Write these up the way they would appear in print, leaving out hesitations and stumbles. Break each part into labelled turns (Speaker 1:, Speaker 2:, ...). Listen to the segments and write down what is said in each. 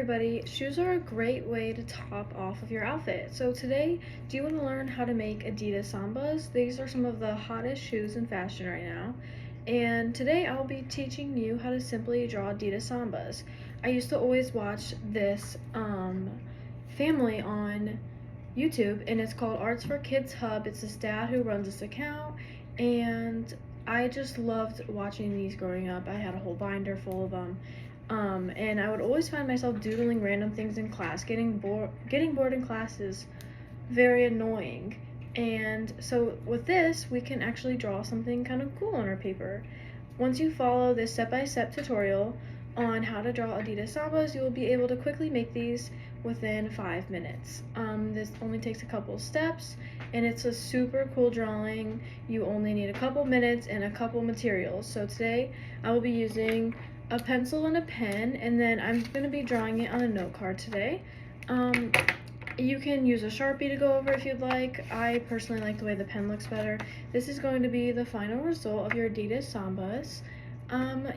Speaker 1: everybody, shoes are a great way to top off of your outfit. So today, do you want to learn how to make Adidas Sambas? These are some of the hottest shoes in fashion right now. And today I'll be teaching you how to simply draw Adidas Sambas. I used to always watch this family on YouTube, and it's called Arts for Kids Hub. It's this dad who runs this account, and I just loved watching these growing up. I had a whole binder full of them. And I would always find myself doodling random things in class. Getting bored in class is very annoying. And so with this, we can actually draw something kind of cool on our paper. Once you follow this step-by-step tutorial on how to draw Adidas Sambas, you will be able to quickly make these within 5 minutes. This only takes a couple steps, and it's a super cool drawing. You only need a couple minutes and a couple materials. So today I will be using a pencil and a pen, and then I'm going to be drawing it on a note card today. You can use a Sharpie to go over if you'd like. I personally like the way the pen looks better. This is going to be the final result of your Adidas Sambas.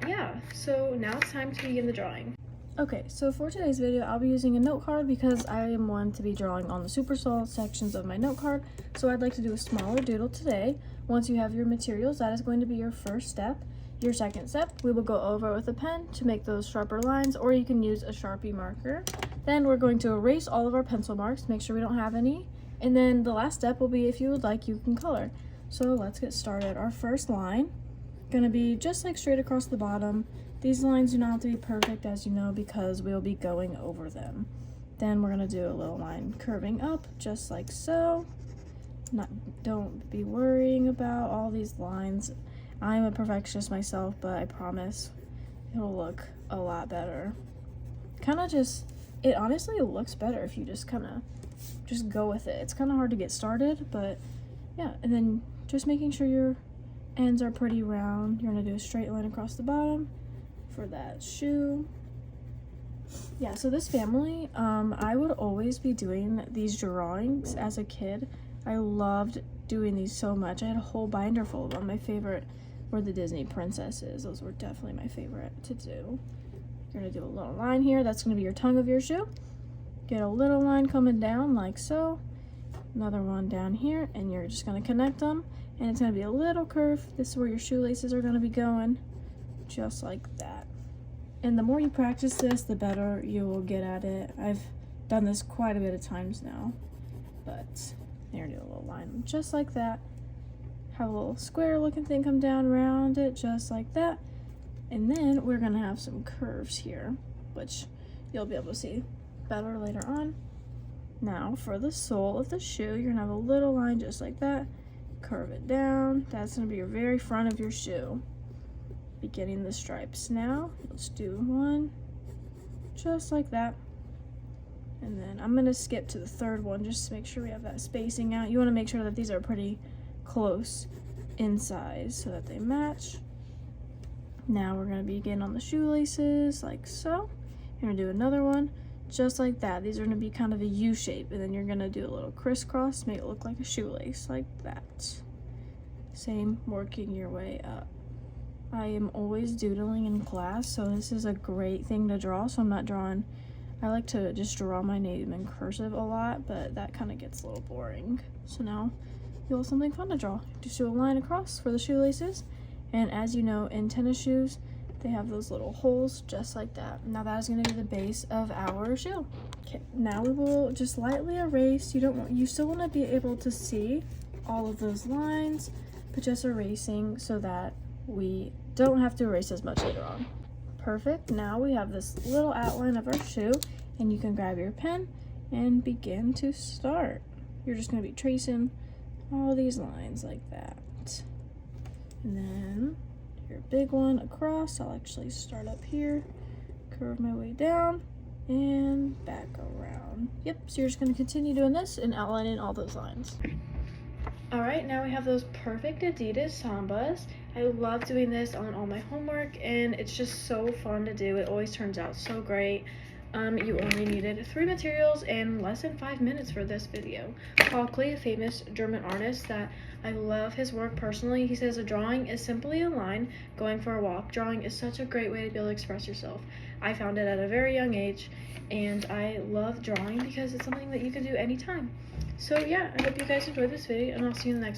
Speaker 1: Yeah, so now it's time to begin the drawing. Okay, so for today's video, I'll be using a note card because I am one to be drawing on the super small sections of my note card. So I'd like to do a smaller doodle today. Once you have your materials, that is going to be your first step. Your second step, we will go over with a pen to make those sharper lines, or you can use a Sharpie marker. Then we're going to erase all of our pencil marks, make sure we don't have any. And then the last step will be, if you would like, you can color. So let's get started. Our first line, gonna be just like straight across the bottom. These lines do not have to be perfect, as you know, because we'll be going over them. Then we're gonna do a little line curving up, just like so. Don't be worrying about all these lines. I'm a perfectionist myself, but I promise it'll look a lot better. It honestly looks better if you just go with it. It's kind of hard to get started, but yeah. And then just making sure your ends are pretty round. You're gonna do a straight line across the bottom for that shoe. Yeah, so this family, I would always be doing these drawings as a kid. I loved doing these so much. I had a whole binder full of them. My favorite were the Disney princesses. Those were definitely my favorite to do. You're gonna do a little line here. That's gonna be your tongue of your shoe. Get a little line coming down like so. Another one down here, and you're just gonna connect them, and it's gonna be a little curve. This is where your shoelaces are gonna be going, just like that. And the more you practice this, the better you will get at it. I've done this quite a bit of times now, but you're gonna do a little line just like that. Have a little square looking thing come down around it, just like that. And then we're gonna have some curves here, which you'll be able to see better later on. Now for the sole of the shoe, you're gonna have a little line just like that. Curve it down. That's gonna be your very front of your shoe. Beginning the stripes now. Let's do one just like that. And then I'm gonna skip to the third one just to make sure we have that spacing out. You wanna make sure that these are pretty close in size so that they match. Now we're gonna begin on the shoelaces like so. You're gonna do another one just like that. These are gonna be kind of a U shape, and then you're gonna do a little crisscross, make it look like a shoelace like that. Same, working your way up. I am always doodling in class, so this is a great thing to draw. So I'm not drawing, I like to just draw my name in cursive a lot, but that kind of gets a little boring. So now you'll have something fun to draw. Just do a line across for the shoelaces. And as you know, in tennis shoes, they have those little holes just like that. Now that is going to be the base of our shoe. Okay, now we will just lightly erase. You still want to be able to see all of those lines, but just erasing so that we don't have to erase as much later on. Perfect. Now we have this little outline of our shoe, and you can grab your pen and begin to start. You're just going to be tracing all these lines like that. And then your big one across. I'll actually start up here, curve my way down, and back around. Yep, so you're just going to continue doing this and outlining all those lines. Alright, now we have those perfect Adidas Sambas. I love doing this on all my homework, and it's just so fun to do. It always turns out so great. You only needed 3 materials and less than 5 minutes for this video. Paul Klee, a famous German artist that I love his work personally, he says a drawing is simply a line going for a walk. Drawing is such a great way to be able to express yourself. I found it at a very young age, and I love drawing because it's something that you can do anytime. So yeah, I hope you guys enjoyed this video, and I'll see you in the next